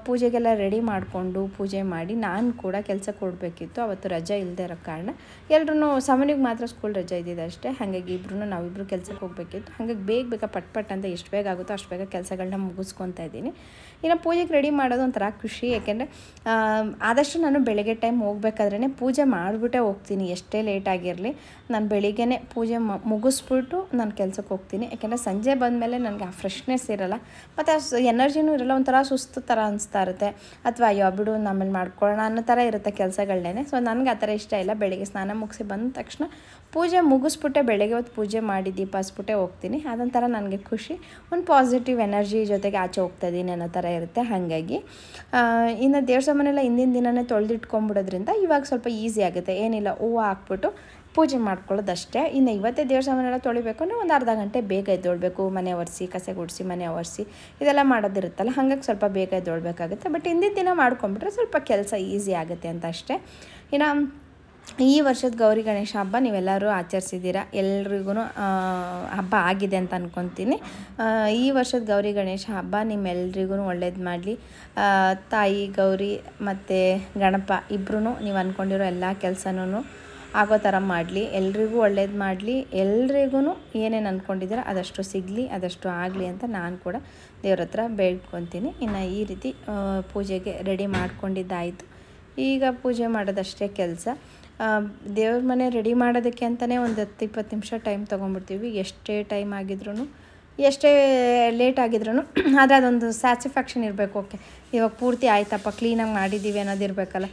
ಪೂಜೆಗೆಲ್ಲ ರೆಡಿ ಮಾಡಿಕೊಂಡು ಪೂಜೆ ಮಾಡಿ ನಾನು ಕೂಡ ಕೆಲಸಕ್ಕೆ ಕೊಡಬೇಕಿತ್ತು. ಅವತ್ತು ರಜೆ ಇಲ್ಲದೆ ಇರೋ ಕಾರಣ ಎಲ್ಲರೂ ಸಾಮಾನ್ಯಕ್ಕೆ ಮಾತ್ರ ಸ್ಕೂಲ್ ರಜೆ ಇದ್ದಿದ್ದು ಅಷ್ಟೇ. ಹಾಗಾಗಿ ನಾವಿಬ್ಬರು ಕೆಲಸಕ್ಕೆ ಹೋಗಬೇಕಿತ್ತು. ಹಾಗಾಗಿ ಬೇಗ ಪಟ್ ಅಂತ ಎಷ್ಟು ಬೇಗ ಆಗುತ್ತೋ ಅಷ್ಟು ಬೇಗ ಕೆಲಸಗಳನ್ನ ಮುಗಿಸ್ಕೊತಾ ಇದ್ದೀನಿ. ಇನ್ನು ಪೂಜೆಗೆ ರೆಡಿ ಮಾಡೋದು ಒಂಥರ ಖುಷಿ. ಯಾಕೆಂದರೆ ಆದಷ್ಟು ನಾನು ಬೆಳಗ್ಗೆ ಟೈಮ್ ಹೋಗ್ಬೇಕಾದ್ರೇ ಪೂಜೆ ಮಾಡಿಬಿಟ್ಟೇ ಹೋಗ್ತೀನಿ. ಎಷ್ಟೇ ಲೇಟ್ ಆಗಿರಲಿ ನಾನು ಬೆಳಿಗ್ಗೆನೇ ಪೂಜೆ ಮುಗಿಸ್ಬಿಟ್ಟು ನಾನು ಕೆಲಸಕ್ಕೆ ಹೋಗ್ತೀನಿ. ಯಾಕೆಂದರೆ ಸಂಜೆ ಬಂದಮೇಲೆ ನನಗೆ ಆ ಫ್ರೆಶ್ನೆಸ್ ಇರೋಲ್ಲ ಮತ್ತು ಎನರ್ಜಿನೂ ಇರೋಲ್ಲ. ಒಂಥರ ಸುಸ್ತು ಥರ ಅನಿಸ್ತಾ ಇರುತ್ತೆ. ಅಥವಾ ಅಯ್ಯೋ ಬಿಡು ಆಮೇಲೆ ಮಾಡ್ಕೊಳ್ಳೋಣ ಅನ್ನೋ ಥರ ಇರುತ್ತೆ ಕೆಲಸಗಳನ್ನೇ. ಸೊ ನನಗೆ ಆ ಥರ ಇಷ್ಟ ಇಲ್ಲ. ಬೆಳಿಗ್ಗೆ ಸ್ನಾನ ಮುಗಿಸಿ ಬಂದ ತಕ್ಷಣ ಪೂಜೆ ಮುಗಿಸ್ಬಿಟ್ಟೆ ಬೆಳಗ್ಗೆ ಹೊತ್ತು ಪೂಜೆ ಮಾಡಿ ದೀಪ ಹಚ್ಬಿಟ್ಟೆ ಹೋಗ್ತೀನಿ. ಅದೊಂಥರ ನನಗೆ ಖುಷಿ, ಒಂದು ಪಾಸಿಟಿವ್ ಎನರ್ಜಿ ಜೊತೆಗೆ ಆಚೆ ಹೋಗ್ತಾ ಇದ್ದೀನಿ ಅನ್ನೋ ಥರ ಇರುತ್ತೆ. ಹಾಗಾಗಿ ಇನ್ನು ದೇವ್ರ ಸಾಮಾನೆಲ್ಲ ಹಿಂದಿನ ದಿನವೇ ತೊಳೆದಿಟ್ಕೊಂಡ್ಬಿಡೋದ್ರಿಂದ ಇವಾಗ ಸ್ವಲ್ಪ ಈಸಿ ಆಗುತ್ತೆ. ಏನಿಲ್ಲ, ಹೂವು ಹಾಕ್ಬಿಟ್ಟು ಪೂಜೆ ಮಾಡ್ಕೊಳ್ಳೋದಷ್ಟೇ. ಇನ್ನು ಇವತ್ತೇ ದೇವ್ರ ಸಾಮಾನೆಲ್ಲ ತೊಳಿಬೇಕು ಅಂದರೆ ಒಂದು ಅರ್ಧ ಗಂಟೆ ಬೇಗ ಎದ್ದೊಳ್ಬೇಕು. ಮನೆ ಒರೆಸಿ, ಕಸ ಗುಡಿಸಿ, ಮನೆ ಒರೆಸಿ ಇದೆಲ್ಲ ಮಾಡೋದಿರುತ್ತಲ್ಲ, ಹಾಗಾಗಿ ಸ್ವಲ್ಪ ಬೇಗ ಎದ್ದೊಳ್ಬೇಕಾಗುತ್ತೆ. ಬಟ್ ಹಿಂದಿನ ದಿನ ಮಾಡ್ಕೊಂಬಿಟ್ರೆ ಸ್ವಲ್ಪ ಕೆಲಸ ಈಸಿ ಆಗುತ್ತೆ ಅಂತ ಅಷ್ಟೇ. ಇನ್ನು ಈ ವರ್ಷದ ಗೌರಿ ಗಣೇಶ ಹಬ್ಬ ನೀವೆಲ್ಲರೂ ಆಚರಿಸಿದ್ದೀರಾ, ಎಲ್ರಿಗೂ ಹಬ್ಬ ಆಗಿದೆ ಅಂತ ಅಂದ್ಕೊತೀನಿ. ಈ ವರ್ಷದ ಗೌರಿ ಗಣೇಶ ಹಬ್ಬ ನಿಮ್ಮೆಲ್ರಿಗೂ ಒಳ್ಳೇದು ಮಾಡಲಿ. ತಾಯಿ ಗೌರಿ ಮತ್ತು ಗಣಪ ಇಬ್ಬರೂ ನೀವು ಅಂದ್ಕೊಂಡಿರೋ ಎಲ್ಲ ಕೆಲಸನೂ ಆಗೋ ಥರ ಮಾಡಲಿ, ಎಲ್ರಿಗೂ ಒಳ್ಳೇದು ಮಾಡಲಿ. ಎಲ್ರಿಗೂ ಏನೇನು ಅಂದ್ಕೊಂಡಿದ್ದೀರ ಅದಷ್ಟು ಸಿಗಲಿ, ಅದಷ್ಟು ಆಗಲಿ ಅಂತ ನಾನು ಕೂಡ ದೇವ್ರ ಹತ್ರ ಬೇಡ್ಕೊತೀನಿ. ಇನ್ನು ಈ ರೀತಿ ಪೂಜೆಗೆ ರೆಡಿ ಮಾಡ್ಕೊಂಡಿದ್ದಾಯಿತು. ಈಗ ಪೂಜೆ ಮಾಡೋದಷ್ಟೇ ಕೆಲಸ. ದೇವ್ರ ಮನೆ ರೆಡಿ ಮಾಡೋದಕ್ಕೆ ಅಂತಲೇ ಒಂದು 10-20 ನಿಮಿಷ ಟೈಮ್ ತೊಗೊಂಡ್ಬಿಡ್ತೀವಿ. ಎಷ್ಟೇ ಟೈಮ್ ಆಗಿದ್ರೂ, ಎಷ್ಟೇ ಲೇಟ್ ಆಗಿದ್ರೂ ಆದರೆ ಅದೊಂದು ಸ್ಯಾಟಿಸ್ಫ್ಯಾಕ್ಷನ್ ಇರಬೇಕು. ಓಕೆ, ಇವಾಗ ಪೂರ್ತಿ ಆಯ್ತಪ್ಪ, ಕ್ಲೀನಾಗಿ ಮಾಡಿದ್ದೀವಿ ಅನ್ನೋದಿರಬೇಕಲ್ಲ.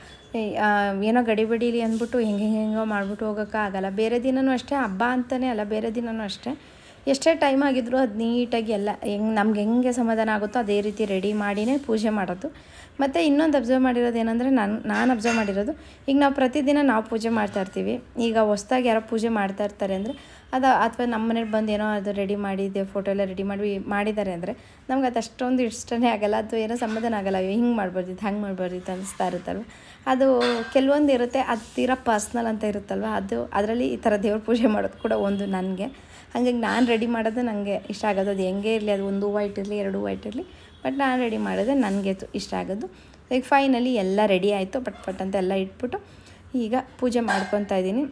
ಏನೋ ಗಡಿಬಿಡೀಲಿ ಅಂದ್ಬಿಟ್ಟು ಹೆಂಗೋ ಮಾಡಿಬಿಟ್ಟು ಹೋಗೋಕ್ಕಾಗಲ್ಲ. ಬೇರೆ ದಿನವೂ ಅಷ್ಟೇ, ಹಬ್ಬ ಅಂತಲೇ ಅಲ್ಲ, ಬೇರೆ ದಿನವೂ ಅಷ್ಟೇ, ಎಷ್ಟೇ ಟೈಮ್ ಆಗಿದ್ರೂ ಅದು ನೀಟಾಗಿ ಎಲ್ಲ ನಮ್ಗೆ ಹೆಂಗೆ ಸಮಾಧಾನ ಆಗುತ್ತೋ ಅದೇ ರೀತಿ ರೆಡಿ ಮಾಡಿನೇ ಪೂಜೆ ಮಾಡೋದು. ಮತ್ತು ಇನ್ನೊಂದು ಅಬ್ಸರ್ವ್ ಮಾಡಿರೋದು ಏನಂದರೆ, ನಾನು ಅಬ್ಸರ್ವ್ ಮಾಡಿರೋದು, ಈಗ ನಾವು ಪ್ರತಿದಿನ ನಾವು ಪೂಜೆ ಮಾಡ್ತಾಯಿರ್ತೀವಿ. ಈಗ ಹೊಸ್ದಾಗಿ ಯಾರೋ ಪೂಜೆ ಮಾಡ್ತಾಯಿರ್ತಾರೆ ಅಂದರೆ ಅಥವಾ ನಮ್ಮ ಮನೇಲಿ ಬಂದು ಏನೋ ಅದು ರೆಡಿ ಮಾಡಿದ್ದೆ, ಫೋಟೋ ಎಲ್ಲ ರೆಡಿ ಮಾಡಿದ್ದಾರೆ ಅಂದರೆ ನಮ್ಗೆ ಅದು ಅಷ್ಟೊಂದು ಇಷ್ಟನೇ ಆಗಲ್ಲ, ಅದು ಏನೋ ಸಮಾಧಾನ ಆಗಲ್ಲ. ಹಿಂಗೆ ಮಾಡ್ಬಾರ್ದಿತ್ತು, ಹಂಗೆ ಮಾಡ್ಬಾರ್ದಿತ್ತು ಅನಿಸ್ತಾ ಇರುತ್ತಲ್ವ. ಅದು ಕೆಲವೊಂದು ಇರುತ್ತೆ, ಅದು ತೀರಾ ಪರ್ಸ್ನಲ್ ಅಂತ ಇರುತ್ತಲ್ವ. ಅದರಲ್ಲಿ ಈ ಥರ ದೇವ್ರ ಪೂಜೆ ಮಾಡೋದು ಕೂಡ ಒಂದು ನನಗೆ. ಹಾಗಾಗಿ ನಾನು ರೆಡಿ ಮಾಡೋದು ನನಗೆ ಇಷ್ಟ ಆಗೋದು. ಅದು ಹೆಂಗೆ ಇರಲಿ, ಅದು 1 ಹೂವು ಇಟ್ಟಿರಲಿ 2 ಹೂವು ಇಟ್ಟಿರಲಿ, ಬಟ್ ನಾನು ರೆಡಿ ಮಾಡೋದೇ ನನಗೆ ಇಷ್ಟ ಆಗೋದು. ಈಗ ಫೈನಲಿ ಎಲ್ಲ ರೆಡಿ ಆಯಿತು, ಪಟ್ ಅಂತ ಎಲ್ಲ ಇಟ್ಬಿಟ್ಟು ಈಗ ಪೂಜೆ ಮಾಡ್ಕೊತಾ ಇದ್ದೀನಿ.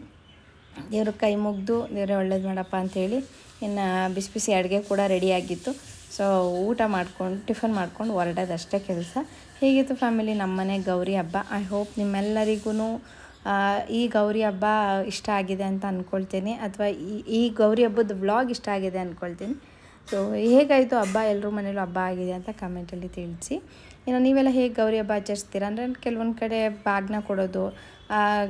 ದೇವ್ರ ಕೈ ಮುಗಿದು ದೇವ್ರೆ ಒಳ್ಳೇದು ಮಾಡಪ್ಪ ಅಂಥೇಳಿ ಇನ್ನು ಬಿಸಿ ಬಿಸಿ ಅಡುಗೆ ಕೂಡ ರೆಡಿಯಾಗಿತ್ತು. ಸೊ ಊಟ ಮಾಡ್ಕೊಂಡು ಟಿಫನ್ ಮಾಡ್ಕೊಂಡು ಹೊರಡೋದಷ್ಟೇ ಕೆಲಸ. ಹೀಗಿತ್ತು ಫ್ಯಾಮಿಲಿ ನಮ್ಮನೆ ಗೌರಿ ಹಬ್ಬ. ಐ ಹೋಪ್ ನಿಮ್ಮೆಲ್ಲರಿಗೂ ಈ ಗೌರಿ ಹಬ್ಬ ಇಷ್ಟ ಆಗಿದೆ ಅಂತ ಅಂದ್ಕೊಳ್ತೀನಿ, ಅಥವಾ ಈ ಗೌರಿ ಹಬ್ಬದ ವ್ಲಾಗ್ ಇಷ್ಟ ಆಗಿದೆ ಅಂದ್ಕೊಳ್ತೀನಿ. ಸೊ ಹೇಗಾಯಿತು ಹಬ್ಬ, ಎಲ್ಲರ ಮನೇಲೂ ಹಬ್ಬ ಆಗಿದೆ ಅಂತ ಕಮೆಂಟಲ್ಲಿ ತಿಳಿಸಿ. ಇನ್ನು ನೀವೆಲ್ಲ ಹೇಗೆ ಗೌರಿ ಹಬ್ಬ ಆಚರಿಸ್ತೀರ ಅಂದರೆ, ಕೆಲವೊಂದು ಕಡೆ ಬಾಗಿನ ಕೊಡೋದು,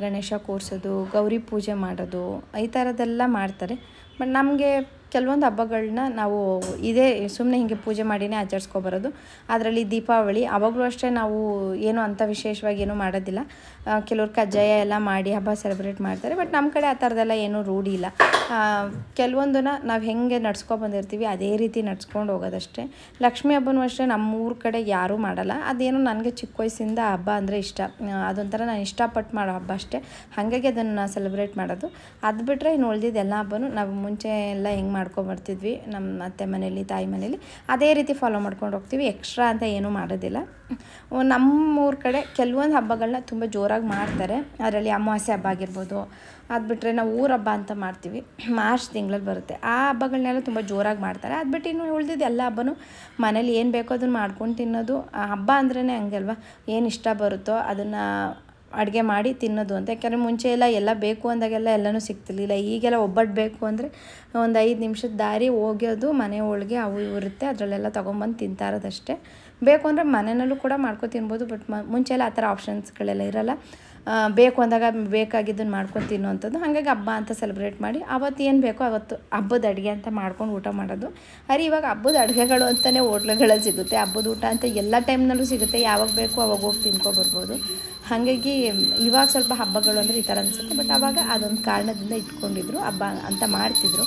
ಗಣೇಶ ಕೂರಿಸೋದು, ಗೌರಿ ಪೂಜೆ ಮಾಡೋದು, ಈ ಥರದ್ದೆಲ್ಲ ಮಾಡ್ತಾರೆ. ಬಟ್ ನಮಗೆ ಕೆಲವೊಂದು ಹಬ್ಬಗಳನ್ನ ನಾವು ಇದೇ ಸುಮ್ಮನೆ ಹೀಗೆ ಪೂಜೆ ಮಾಡಿನೇ ಆಚರಿಸ್ಕೊಬರೋದು. ಅದರಲ್ಲಿ ದೀಪಾವಳಿ ಅವಾಗಲೂ ಅಷ್ಟೇ ನಾವು ಏನೂ ಅಂಥ ವಿಶೇಷವಾಗಿ ಏನೂ ಮಾಡೋದಿಲ್ಲ. ಕೆಲವ್ರು ಕಜ್ಜಾಯ ಎಲ್ಲ ಮಾಡಿ ಹಬ್ಬ ಸೆಲೆಬ್ರೇಟ್ ಮಾಡ್ತಾರೆ. ಬಟ್ ನಮ್ಮ ಕಡೆ ಆ ಥರದ್ದೆಲ್ಲ ಏನೂ ರೂಢಿ ಇಲ್ಲ. ಕೆಲವೊಂದನ್ನು ನಾವು ಹೆಂಗೆ ನಡ್ಸ್ಕೊಬಂದಿರ್ತೀವಿ ಅದೇ ರೀತಿ ನಡ್ಸ್ಕೊಂಡು ಹೋಗೋದಷ್ಟೇ. ಲಕ್ಷ್ಮೀ ಹಬ್ಬನೂ ಅಷ್ಟೇ ನಮ್ಮೂರ ಕಡೆ ಯಾರೂ ಮಾಡಲ್ಲ. ಅದೇನೋ ನನಗೆ ಚಿಕ್ಕ ವಯಸ್ಸಿಂದ ಹಬ್ಬ ಅಂದರೆ ಇಷ್ಟ, ಅದೊಂಥರ ನಾನು ಇಷ್ಟಪಟ್ಟು ಮಾಡೋ ಹಬ್ಬ ಅಷ್ಟೇ. ಹಾಗಾಗಿ ಅದನ್ನು ಸೆಲೆಬ್ರೇಟ್ ಮಾಡೋದು. ಅದು ಬಿಟ್ಟರೆ ಇನ್ನು ಉಳಿದಿದ್ದು ಎಲ್ಲ ಹಬ್ಬನೂ ನಾವು ಮುಂಚೆ ಎಲ್ಲ ಹೆಂಗೆ ಮಾಡ್ಕೊಂಬರ್ತಿದ್ವಿ ನಮ್ಮ ಅತ್ತೆ ಮನೇಲಿ, ತಾಯಿ ಮನೇಲಿ, ಅದೇ ರೀತಿ ಫಾಲೋ ಮಾಡ್ಕೊಂಡು ಹೋಗ್ತೀವಿ. ಎಕ್ಸ್ಟ್ರಾ ಅಂತ ಏನೂ ಮಾಡೋದಿಲ್ಲ. ನಮ್ಮೂರ ಕಡೆ ಕೆಲವೊಂದು ಹಬ್ಬಗಳನ್ನ ತುಂಬ ಜೋರಾಗಿ ಮಾಡ್ತಾರೆ. ಅದರಲ್ಲಿ ಅಮಾವಾಸ್ಯೆ ಹಬ್ಬ ಆಗಿರ್ಬೋದು. ಅದು ಬಿಟ್ಟರೆ ನಾವು ಊರ ಹಬ್ಬ ಅಂತ ಮಾಡ್ತೀವಿ, ಮಾರ್ಚ್ ತಿಂಗಳಲ್ಲಿ ಬರುತ್ತೆ. ಆ ಹಬ್ಬಗಳನ್ನೆಲ್ಲ ತುಂಬ ಜೋರಾಗಿ ಮಾಡ್ತಾರೆ. ಅದು ಬಿಟ್ಟು ಇನ್ನು ಉಳಿದಿದ್ದು ಎಲ್ಲ ಹಬ್ಬನೂ ಮನೇಲಿ ಏನು ಬೇಕೋ ಅದನ್ನು ಮಾಡ್ಕೊಂಡು ತಿನ್ನೋದು. ಹಬ್ಬ ಅಂದ್ರೇ ಹಂಗೆ ಅಲ್ವಾ, ಏನು ಇಷ್ಟ ಬರುತ್ತೋ ಅದನ್ನು ಅಡುಗೆ ಮಾಡಿ ತಿನ್ನೋದು ಅಂತ. ಯಾಕೆಂದರೆ ಮುಂಚೆ ಎಲ್ಲ ಬೇಕು ಅಂದಾಗೆಲ್ಲ ಎಲ್ಲನೂ ಸಿಗ್ತಿರ್ಲಿಲ್ಲ. ಈಗೆಲ್ಲ ಒಬ್ಬಟ್ಟು ಬೇಕು ಅಂದರೆ ಒಂದು 5 ನಿಮಿಷದ ದಾರಿ ಹೋಗೋದು, ಮನೆ ಒಳಗೆ ಅವು ಇರುತ್ತೆ, ಅದರಲ್ಲೆಲ್ಲ ತೊಗೊಂಬಂದು ತಿಂತಾ ಇರೋದಷ್ಟೇ. ಬೇಕು ಅಂದರೆ ಮನೆಯಲ್ಲೂ ಕೂಡ ಮಾಡ್ಕೊಂಡು ತಿನ್ಬೋದು. ಬಟ್ ಮುಂಚೆ ಎಲ್ಲ ಆ ಥರ ಆಪ್ಷನ್ಸ್ಗಳೆಲ್ಲ ಇರೋಲ್ಲ. ಬೇಕು ಅಂದಾಗ ಬೇಕಾಗಿದ್ದನ್ನು ಮಾಡ್ಕೊಂಡು ತಿನ್ನೋವಂಥದ್ದು. ಹಾಗಾಗಿ ಹಬ್ಬ ಅಂತ ಸೆಲೆಬ್ರೇಟ್ ಮಾಡಿ ಅವತ್ತು ಏನು ಬೇಕೋ ಅವತ್ತು ಹಬ್ಬದ ಅಡುಗೆ ಅಂತ ಮಾಡ್ಕೊಂಡು ಊಟ ಮಾಡೋದು. ಆದರೆ ಇವಾಗ ಹಬ್ಬದ ಅಡುಗೆಗಳು ಅಂತಲೇ ಹೋಟ್ಲುಗಳಲ್ಲಿ ಸಿಗುತ್ತೆ. ಹಬ್ಬದ ಊಟ ಅಂತ ಎಲ್ಲ ಟೈಮ್ನಲ್ಲೂ ಸಿಗುತ್ತೆ, ಯಾವಾಗ ಬೇಕು ಅವಾಗ ಹೋಗಿ ತಿನ್ಕೊಬರ್ಬೋದು. ಹಾಗಾಗಿ ಇವಾಗ ಸ್ವಲ್ಪ ಹಬ್ಬಗಳು ಅಂದರೆ ಈ ಥರ ಅನಿಸುತ್ತೆ. ಬಟ್ ಆವಾಗ ಅದೊಂದು ಕಾರಣದಿಂದ ಇಟ್ಕೊಂಡಿದ್ರು, ಹಬ್ಬ ಅಂತ ಮಾಡ್ತಿದ್ರು.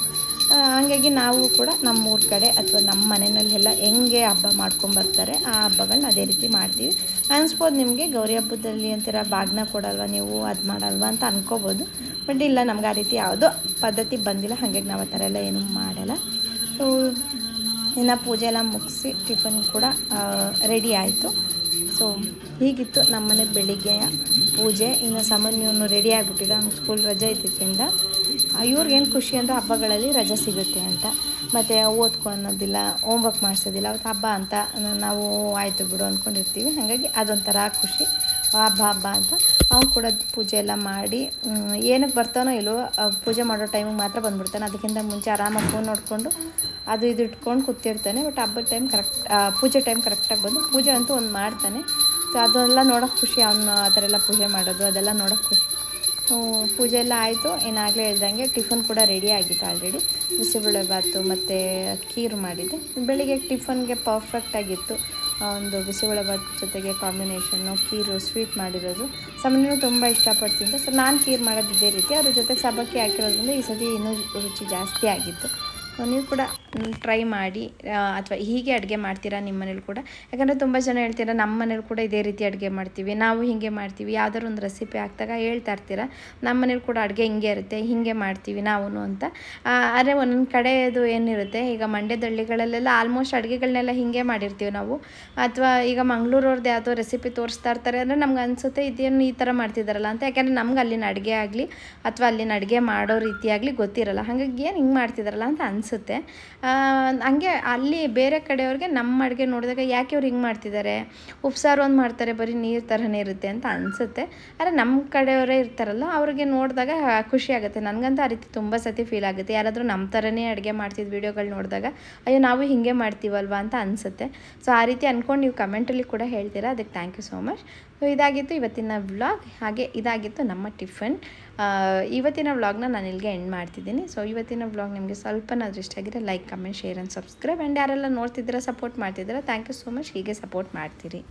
ಹಾಗಾಗಿ ನಾವು ಕೂಡ ನಮ್ಮೂರ ಕಡೆ ಅಥವಾ ನಮ್ಮ ಮನೆಯಲ್ಲೆಲ್ಲ ಹೆಂಗೆ ಹಬ್ಬ ಮಾಡ್ಕೊಂಬರ್ತಾರೆ ಆ ಹಬ್ಬಗಳನ್ನ ಅದೇ ರೀತಿ ಮಾಡ್ತೀವಿ. ಅನಿಸ್ಬೋದು ನಿಮಗೆ ಗೌರಿ ಹಬ್ಬದಲ್ಲಿ ಅಂತೀರ ಬಾಗಿನ ಕೊಡಲ್ವ ನೀವು, ಅದು ಮಾಡಲ್ವ ಅಂತ ಅನ್ಕೋಬೋದು. ಬಟ್ ಇಲ್ಲ, ನಮ್ಗೆ ಆ ರೀತಿ ಯಾವುದೋ ಪದ್ಧತಿ ಬಂದಿಲ್ಲ. ಹಾಗಾಗಿ ನಾವು ಆ ಥರ ಎಲ್ಲ ಏನೂ ಮಾಡಲ್ಲ. ಸೊ ಇನ್ನು ಪೂಜೆ ಎಲ್ಲ ಮುಗಿಸಿ ಟಿಫನ್ ಕೂಡ ರೆಡಿ ಆಯಿತು. ಸೊ ಹೀಗಿತ್ತು ನಮ್ಮನೆ ಬೆಳಿಗ್ಗೆಯ ಪೂಜೆ. ಇನ್ನು ಸಾಮಾನ್ಯವನ್ನು ರೆಡಿ ಆಗಿಬಿಟ್ಟಿದೆ. ಅವ್ನು ಸ್ಕೂಲ್ ರಜೆ ಇದ್ದಿದ್ದರಿಂದ ಇವ್ರಿಗೇನು ಖುಷಿ ಅಂದರೆ ಹಬ್ಬಗಳಲ್ಲಿ ರಜೆ ಸಿಗುತ್ತೆ ಅಂತ. ಮತ್ತು ಓದ್ಕೊ ಅನ್ನೋದಿಲ್ಲ, ಹೋಮ್ವರ್ಕ್ ಮಾಡಿಸೋದಿಲ್ಲ. ಅವತ್ತು ಹಬ್ಬ ಅಂತ ನಾವು ಆಯಿತು ಬಿಡು ಅಂದ್ಕೊಂಡಿರ್ತೀವಿ. ಹಾಗಾಗಿ ಅದೊಂಥರ ಖುಷಿ, ಹಬ್ಬ ಅಂತ. ಅವ್ನು ಕೂಡ ಪೂಜೆ ಎಲ್ಲ ಮಾಡಿ ಏನಕ್ಕೆ ಬರ್ತಾನೋ ಇಲ್ಲೋ, ಪೂಜೆ ಮಾಡೋ ಟೈಮಿಗೆ ಮಾತ್ರ ಬಂದುಬಿಡ್ತಾನೆ. ಅದಕ್ಕಿಂತ ಮುಂಚೆ ಆರಾಮಾಗಿ ಫೋನ್ ನೋಡಿಕೊಂಡು ಅದು ಇದು ಇಟ್ಕೊಂಡು ಕೂತಿರ್ತಾನೆ. ಬಟ್ ಹಬ್ಬದ ಟೈಮ್ ಪೂಜೆ ಟೈಮ್ ಕರೆಕ್ಟಾಗಿ ಬಂದು ಪೂಜೆ ಅಂತೂ ಒಂದು ಮಾಡ್ತಾನೆ. ಸೊ ಅದೆಲ್ಲ ನೋಡೋಕ್ಕೆ ಖುಷಿ, ಅವನು ಆ ಥರ ಎಲ್ಲ ಪೂಜೆ ಮಾಡೋದು ಅದೆಲ್ಲ ನೋಡೋಕ್ಕೆ ಖುಷಿ. ಪೂಜೆ ಎಲ್ಲ ಆಯಿತು. ಏನಾಗಲೇ ಹೇಳ್ದಂಗೆ ಟಿಫನ್ ಕೂಡ ರೆಡಿ ಆಗಿತ್ತು ಆಲ್ರೆಡಿ. ಬಿಸಿಬೇಳೆ ಬಾತು ಮತ್ತು ಖೀರು ಮಾಡಿದ್ದೆ. ಬೆಳಿಗ್ಗೆ ಟಿಫನ್ಗೆ ಪರ್ಫೆಕ್ಟಾಗಿತ್ತು. ಒಂದು ಬಿಸಿಬೇಳೆ ಬಾತ್ ಜೊತೆಗೆ ಕಾಂಬಿನೇಷನ್ನು ಖೀರು, ಸ್ವೀಟ್ ಮಾಡಿರೋದು. ಸಾಮಾನ್ಯನೂ ತುಂಬ ಇಷ್ಟಪಡ್ತಿದ್ದೆ. ಸೊ ನಾನು ಖೀರು ಮಾಡೋದು ಇದೇ ರೀತಿ, ಅದ್ರ ಜೊತೆಗೆ ಸಬ್ಬಕ್ಕಿ ಹಾಕಿರೋದ್ರಿಂದ ಈ ಸತಿ ಇನ್ನೂ ರುಚಿ ಜಾಸ್ತಿ ಆಗಿತ್ತು. ನೀವು ಕೂಡ ಟ್ರೈ ಮಾಡಿ ಅಥವಾ ಹೀಗೆ ಅಡುಗೆ ಮಾಡ್ತೀರಾ ನಿಮ್ಮ ಮನೇಲಿ ಕೂಡ. ಯಾಕಂದರೆ ತುಂಬ ಜನ ಹೇಳ್ತೀರಾ ನಮ್ಮ ಮನೇಲಿ ಕೂಡ ಇದೇ ರೀತಿ ಅಡುಗೆ ಮಾಡ್ತೀವಿ, ನಾವು ಹೀಗೆ ಮಾಡ್ತೀವಿ, ಯಾವ್ದಾದ್ರು ಒಂದು ರೆಸಿಪಿ ಹಾಕ್ದಾಗ ಹೇಳ್ತಾ ಇರ್ತೀರ ನಮ್ಮ ಮನೇಲಿ ಕೂಡ ಅಡುಗೆ ಹಿಂಗೆ ಇರುತ್ತೆ, ಹೀಗೆ ಮಾಡ್ತೀವಿ ನಾವು ಅಂತ. ಆದರೆ ಒಂದೊಂದು ಕಡೆದು ಏನಿರುತ್ತೆ, ಈಗ ಮಂಡ್ಯದ ಹಳ್ಳಿಗಳಲ್ಲೆಲ್ಲ ಆಲ್ಮೋಸ್ಟ್ ಅಡುಗೆಗಳನ್ನೆಲ್ಲ ಹೀಗೆ ಮಾಡಿರ್ತೀವಿ ನಾವು. ಅಥವಾ ಈಗ ಮಂಗಳೂರವ್ರದ್ದು ಯಾವುದೋ ರೆಸಿಪಿ ತೋರಿಸ್ತಾ ಇರ್ತಾರೆ ಅಂದರೆ ನಮ್ಗೆ ಅನಿಸುತ್ತೆ ಇದೇನು ಈ ಥರ ಮಾಡ್ತಿದ್ದಾರಲ್ಲ ಅಂತ. ಯಾಕೆಂದರೆ ನಮ್ಗೆ ಅಲ್ಲಿನ ಅಡುಗೆ ಆಗಲಿ ಅಥವಾ ಅಲ್ಲಿನ ಅಡುಗೆ ಮಾಡೋ ರೀತಿಯಾಗಲಿ ಗೊತ್ತಿರಲ್ಲ, ಹಾಗಾಗಿ ಏನು ಹಿಂಗೆ ಮಾಡ್ತಿದ್ದಾರಲ್ಲ ಅಂತ ಅನಿಸುತ್ತೆ. ಹಂಗೆ ಅಲ್ಲಿ ಬೇರೆ ಕಡೆಯವ್ರಿಗೆ ನಮ್ಮ ಅಡುಗೆ ನೋಡಿದಾಗ ಯಾಕೆ ಇವ್ರು ಹಿಂಗೆ ಮಾಡ್ತಿದ್ದಾರೆ, ಉಪ್ಸಾರು ಒಂದು ಮಾಡ್ತಾರೆ ಬರೀ ನೀರು ಥರನೇ ಇರುತ್ತೆ ಅಂತ ಅನಿಸುತ್ತೆ. ಆದರೆ ನಮ್ಮ ಕಡೆಯವರೇ ಇರ್ತಾರಲ್ಲ ಅವ್ರಿಗೆ ನೋಡಿದಾಗ ಖುಷಿ ಆಗುತ್ತೆ. ನನಗಂತೂ ಆ ರೀತಿ ತುಂಬ ಸತಿ ಫೀಲ್ ಆಗುತ್ತೆ. ಯಾರಾದರೂ ನಮ್ಮ ಥರನೇ ಅಡುಗೆ ಮಾಡ್ತಿದ್ದು ವೀಡಿಯೋಗಳು ನೋಡಿದಾಗ ಅಯ್ಯೋ ನಾವು ಹೀಗೆ ಮಾಡ್ತೀವಲ್ವ ಅಂತ ಅನಿಸುತ್ತೆ. ಸೊ ಆ ರೀತಿ ಅಂದ್ಕೊಂಡು ನೀವು ಕಮೆಂಟಲ್ಲಿ ಕೂಡ ಹೇಳ್ತೀರಾ, ಅದಕ್ಕೆ thank you so much. So ಇದಾಗಿತ್ತು ಇವತ್ತಿನ ವ್ಲಾಗ್, ಹಾಗೆ ಇದಾಗಿತ್ತು ನಮ್ಮ ಟಿಫನ್. ಇವತ್ತಿನ ವ್ಲಾಗ್ನ ನಾನು ಇಲ್ಲಿಗೆ ಎಂಡ್ ಮಾಡ್ತಿದ್ದೀನಿ. ಸೊ ಇವತ್ತಿನ ವ್ಲಾಗ್ ನಿಮಗೆ ಸ್ವಲ್ಪನಾದ್ರೂ ಇಷ್ಟ ಆಗಿದ್ರೆ like, comment, share and subscribe. And ಯಾರೆಲ್ಲ ನೋಡ್ತಿದ್ದೀರಾ, ಸಪೋರ್ಟ್ ಮಾಡ್ತಿದ್ದೀರಾ, ಥ್ಯಾಂಕ್ ಯು ಸೋ ಮಚ್. ಹೀಗೆ ಸಪೋರ್ಟ್ ಮಾಡ್ತೀರಿ.